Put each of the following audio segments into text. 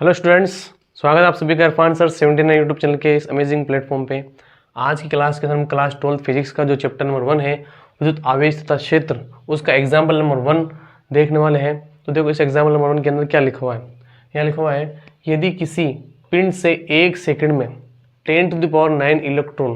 Hello students, स्वागत है आप सभी का इरफान सर 79 यूट्यूब चैनल के इस अमेजिंग प्लेटफॉर्म पे। आज की क्लास के अंदर हम क्लास 12 फिजिक्स का जो चैप्टर नंबर 1 है विद्युत आवेश तथा क्षेत्र, उसका एग्जाम्पल नंबर 1 देखने वाले हैं। तो देखो इस एग्जाम्पल नंबर 1 के अंदर क्या लिखा हुआ है। यहाँ लिखा हुआ है यदि किसी पिंड से 1 सेकंड में 10⁹ इलेक्ट्रॉन,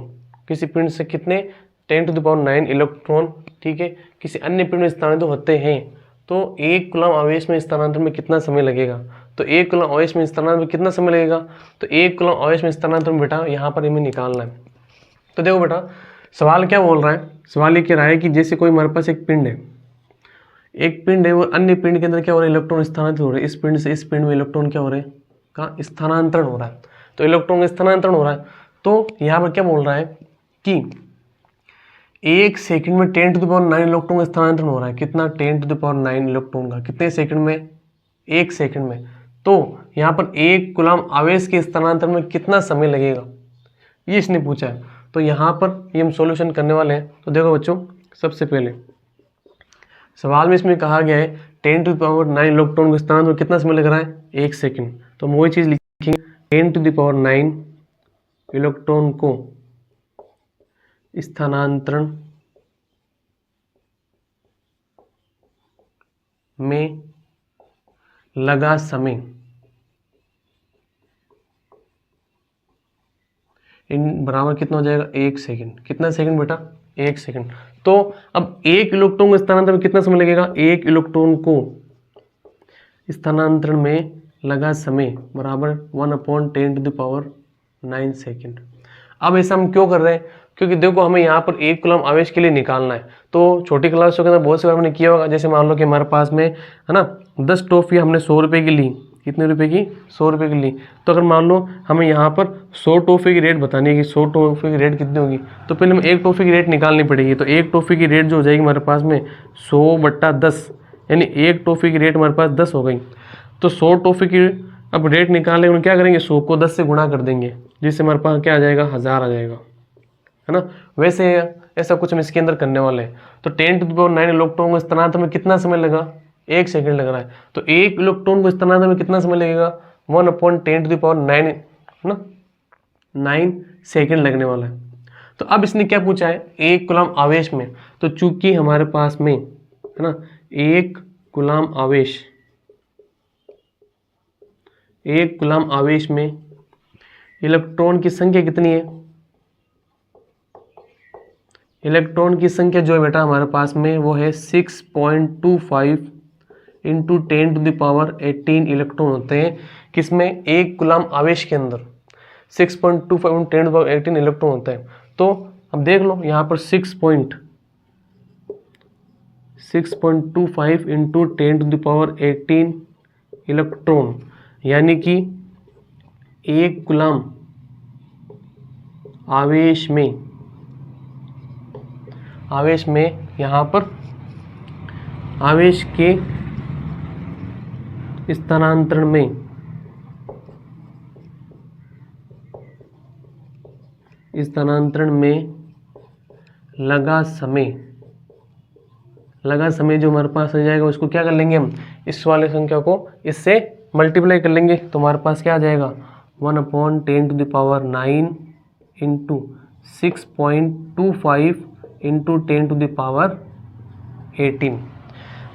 किसी पिंड से कितने 10⁹ इलेक्ट्रॉन, ठीक है, किसी अन्य पिंड में स्थानांतरित होते हैं तो 1 कूलम आवेश में स्थानांतरण में कितना समय लगेगा। तो 1 कूलम आवेश में स्थानांतरण में कितना समय लगेगा, तो 1 कूलम आवेश में स्थानांतरण बेटा यहाँ पर हमें निकालना है। तो देखो बेटा सवाल क्या बोल रहा है, सवाल ये कह रहा है कि जैसे कोई हमारे पास एक पिंड है, वो अन्य पिंड के अंदर क्या हो रहा है, इलेक्ट्रॉन स्थानांतरित हो रहे हैं। इस पिंड से इस पिंड में इलेक्ट्रॉन क्या हो रहे हैं, कहाँ स्थानांतरण हो रहा है। तो इलेक्ट्रॉन का स्थानांतरण हो रहा है। तो यहाँ पर क्या बोल रहा है कि 1 सेकंड में 10⁹ इलेक्ट्रॉन का स्थानांतरण हो रहा है। कितना 10⁹ इलेक्ट्रॉन का, कितने सेकंड में, 1 सेकंड में। तो यहाँ पर 1 कूलम आवेश के स्थानांतरण में कितना समय लगेगा, ये इसने पूछा है। तो यहाँ पर ये हम सॉल्यूशन करने वाले हैं। तो देखो बच्चों, सबसे पहले सवाल में इसमें कहा गया है 10⁹ इलेक्ट्रॉन को स्थानांतरण में कितना समय लग रहा है, 1 सेकंड। तो हम वही चीज़ लिखेंगे, 10⁹ इलेक्ट्रॉन को स्थानांतरण में लगा समय इन बराबर कितना हो जाएगा, 1 सेकंड। कितना सेकंड बेटा, 1 सेकंड। तो अब 1 इलेक्ट्रॉन को स्थानांतरण में कितना समय लगेगा, 1 इलेक्ट्रॉन को स्थानांतरण में लगा समय बराबर 1/10⁹ सेकंड। अब ऐसा हम क्यों कर रहे हैं, क्योंकि देखो हमें यहाँ पर 1 कूलम आवेश के लिए निकालना है। तो छोटी क्लासों के अंदर बहुत सी बार हमने किया होगा, जैसे मान लो कि हमारे पास में है ना 10 टॉफी हमने 100 रुपये की ली। कितने रुपए की, 100 रुपये की ली। तो अगर मान लो हमें यहाँ पर 100 टॉफी की रेट बतानी है कि 100 टॉफी की रेट कितनी होगी, तो पहले हमें 1 टॉफी की रेट निकालनी पड़ेगी। तो 1 टॉफी की रेट जो हो जाएगी हमारे पास में 100/10, यानी 1 टॉफी की रेट हमारे पास 10 हो गई। तो 100 टॉफी की अब रेट निकालने में क्या करेंगे, 100 को 10 से गुणा कर देंगे, जिससे हमारे पास क्या आ जाएगा, 1000 आ जाएगा, है ना। वैसे ऐसा कुछ हम इसके अंदर करने वाले हैं। तो 10⁹ इलेक्ट्रॉन को स्थानांतरण में कितना समय लगा, 1 सेकंड लग रहा है। तो 1 इलेक्ट्रॉन को स्थानांतरण में कितना समय लगेगा, 1/10⁹ है ना, 9 सेकंड लगने वाला है। तो अब इसने क्या पूछा है, 1 कूलम आवेश में। तो चूंकि हमारे पास में है ना 1 कूलम आवेश में इलेक्ट्रॉन की संख्या कितनी है, इलेक्ट्रॉन की संख्या जो है बेटा हमारे पास में वो है 6.25 × 10⁻18 इलेक्ट्रॉन होते हैं। किसमें, 1 कूलम आवेश के अंदर 6.25 × 10⁻18 इलेक्ट्रॉन होता है। तो अब देख लो यहाँ पर 6.25 × 10⁻18 इलेक्ट्रॉन, यानी कि 1 कूलम आवेश में यहाँ पर आवेश के स्थानांतरण में लगा समय जो हमारे पास आ जाएगा, उसको क्या कर लेंगे हम, इस वाले संख्या को इससे मल्टीप्लाई कर लेंगे। तो हमारे पास क्या आ जाएगा, 1/10⁹ × 6.25 × 10⁻18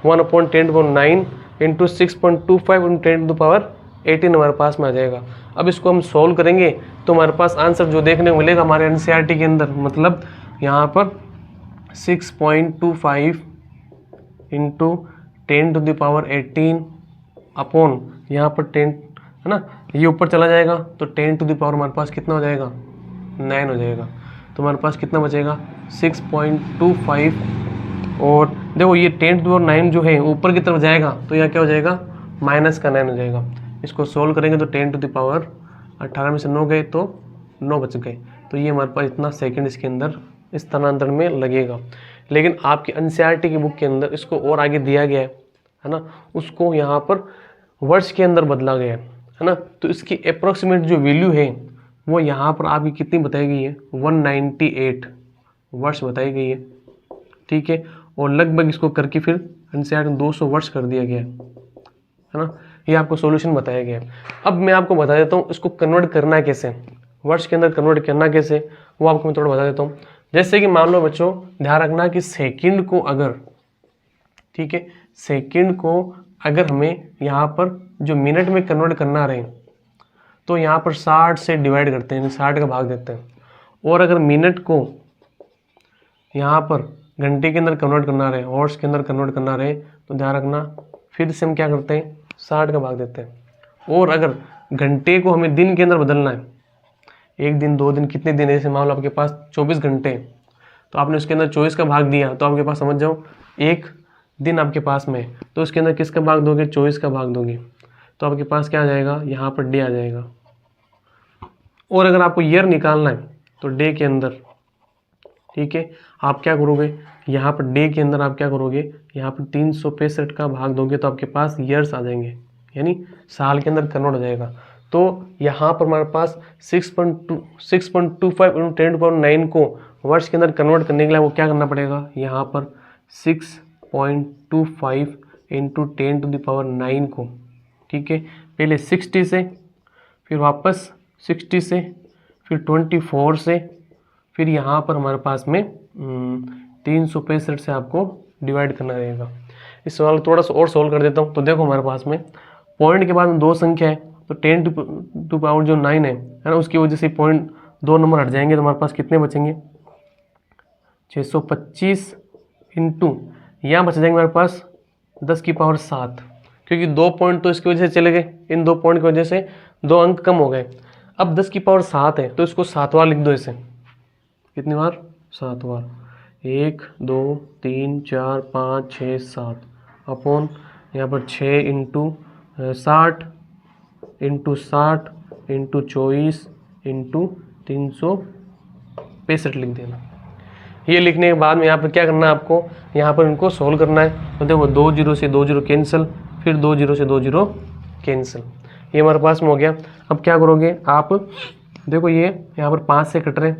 1/10⁹ × 6.25 × 10⁻18 हमारे पास में आ जाएगा। अब इसको हम सॉल्व करेंगे तो हमारे पास आंसर जो देखने को मिलेगा हमारे एनसीईआरटी के अंदर, मतलब यहाँ पर 6.25 × 10⁻18 अपॉन यहाँ पर 10 है ना, ये ऊपर चला जाएगा तो 10 हमारे पास कितना हो जाएगा, 9 हो जाएगा। तो हमारे पास कितना बचेगा, 6.25, और देखो ये 10⁹ जो है ऊपर की तरफ जाएगा तो यहाँ क्या हो जाएगा, -9 हो जाएगा। इसको सोल्व करेंगे तो 10⁻18 में से 9 गए तो 9 बच गए। तो ये हमारे पास इतना सेकंड इसके अंदर स्थानांतरण में लगेगा। लेकिन आपकी एनसीईआरटी की बुक के अंदर इसको और आगे दिया गया है ना, उसको यहाँ पर वर्ष के अंदर बदला गया है ना। तो इसकी अप्रोक्सीमेट जो वैल्यू है वो यहाँ पर आपकी कितनी बताई गई है, 198 वर्ष बताई गई है, ठीक है। और लगभग इसको करके फिर एनसीईआरटी में 200 वर्ष कर दिया गया है ना। ये आपको सॉल्यूशन बताया गया है। अब मैं आपको बता देता हूँ इसको कन्वर्ट करना कैसे, वर्ड्स के अंदर कन्वर्ट करना कैसे, वो आपको मैं थोड़ा बता देता हूँ। जैसे कि मान लो बच्चों, ध्यान रखना कि सेकंड को अगर, ठीक है, सेकंड को अगर हमें यहाँ पर जो मिनट में कन्वर्ट करना रहे तो यहाँ पर 60 से डिवाइड करते हैं, 60 का भाग देते हैं। और अगर मिनट को यहाँ पर घंटे के अंदर कन्वर्ट करना रहे, हॉर्स के अंदर कन्वर्ट करना रहे, तो ध्यान रखना फिर से हम क्या करते हैं, 60 का भाग देते हैं। और अगर घंटे को हमें दिन के अंदर बदलना है, एक दिन, 2 दिन, कितने दिन है, जैसे मान लो आपके पास 24 घंटे हैं, तो आपने उसके अंदर 24 का भाग दिया, तो आपके पास समझ जाओ एक दिन आपके पास में है, तो उसके अंदर किसका भाग दोगे, 24 का भाग दोगे, तो आपके पास क्या आ जाएगा, यहाँ पर डे आ जाएगा। और अगर आपको ईयर निकालना है तो डे के अंदर, ठीक है, आप क्या करोगे, यहाँ पर डे के अंदर आप क्या करोगे, यहाँ पर 365 का भाग दोगे तो आपके पास ईयर्स आ जाएंगे, यानी साल के अंदर कन्वर्ट हो जाएगा। तो यहाँ पर हमारे पास 6.25 × 10⁹ को वर्ष के अंदर कन्वर्ट करने के लिए वो क्या करना पड़ेगा, यहाँ पर 6.25 × 10⁹ को, ठीक है, पहले 60 से, फिर वापस 60 से, फिर 24 से, फिर यहाँ पर हमारे पास में 365 से आपको डिवाइड करना रहेगा। इस सवाल थोड़ा सा और सोल्व कर देता हूँ। तो देखो हमारे पास में पॉइंट के बाद में 2 संख्या है, तो 10⁹ जो 9 है ना, उसकी वजह से पॉइंट 2 नंबर हट जाएंगे, तो हमारे पास कितने बचेंगे, 625 इंटू यहाँ बच जाएंगे हमारे पास 10⁷, क्योंकि 2 पॉइंट तो इसकी वजह से चले गए, इन 2 पॉइंट की वजह से 2 अंक कम हो गए। अब 10⁷ है तो इसको 7 बार लिख दो, इसे कितनी बार, 7 बार, 1 2 3 4 5 6 7 अपॉन यहाँ पर 6 इंटू 60 इंटू 60 इंटू 24 इंटू 365 लिख देना। ये लिखने के बाद में यहाँ पर क्या करना है आपको, यहाँ पर इनको सोल्व करना है। तो देखो 2 0 से 2 0 कैंसिल, फिर 2 0 से 2 0 कैंसिल, ये हमारे पास में हो गया। अब क्या करोगे आप, देखो ये यहाँ पर 5 से कट रहे,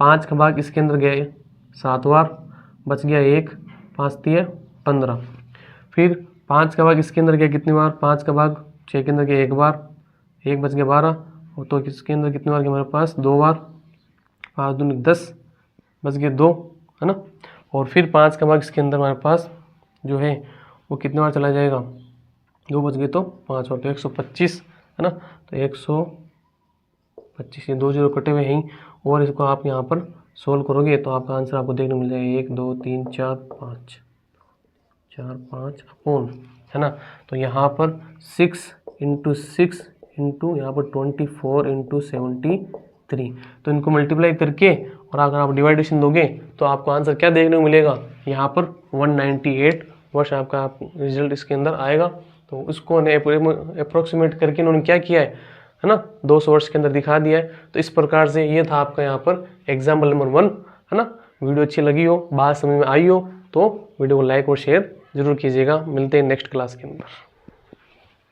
5 का भाग इसके अंदर गया 7 बार, बच गया 1, 5 3 15, फिर 5 का भाग इसके अंदर गया कितनी बार, 5 का भाग 6 के अंदर गया 1 बार, 1 बच गया 12, और तो इसके अंदर कितनी बार गया हमारे पास 2 बार, 5 दूनी 10, बच गए 2, है ना। और फिर 5 का भाग इसके अंदर हमारे पास जो है वो कितने बार चला जाएगा, 2 बच गए तो 5 और, तो 125, है ना। तो 125, ये 2 0 कटे हुए हैं, और इसको आप यहाँ पर सोल्व करोगे तो आपका आंसर आपको देखने मिल जाएगा 1 2 3 4 5 अपॉन, है ना। तो यहाँ पर 6 इंटू 6 इंटू यहाँ पर 24 इंटू 73, तो इनको मल्टीप्लाई करके और अगर आप डिवाइडेशन दोगे तो आपको आंसर क्या देखने को मिलेगा, यहाँ पर 198 वर्ष आपका आप रिजल्ट इसके अंदर आएगा। तो उसको अप्रोक्सीमेट करके उन्होंने क्या किया है ना, 200 वर्ष के अंदर दिखा दिया है। तो इस प्रकार से ये था आपका यहाँ पर एग्जाम्पल नंबर 1, है ना। वीडियो अच्छी लगी हो, बात समझ में आई हो तो वीडियो को लाइक और शेयर जरूर कीजिएगा। मिलते हैं नेक्स्ट क्लास के अंदर।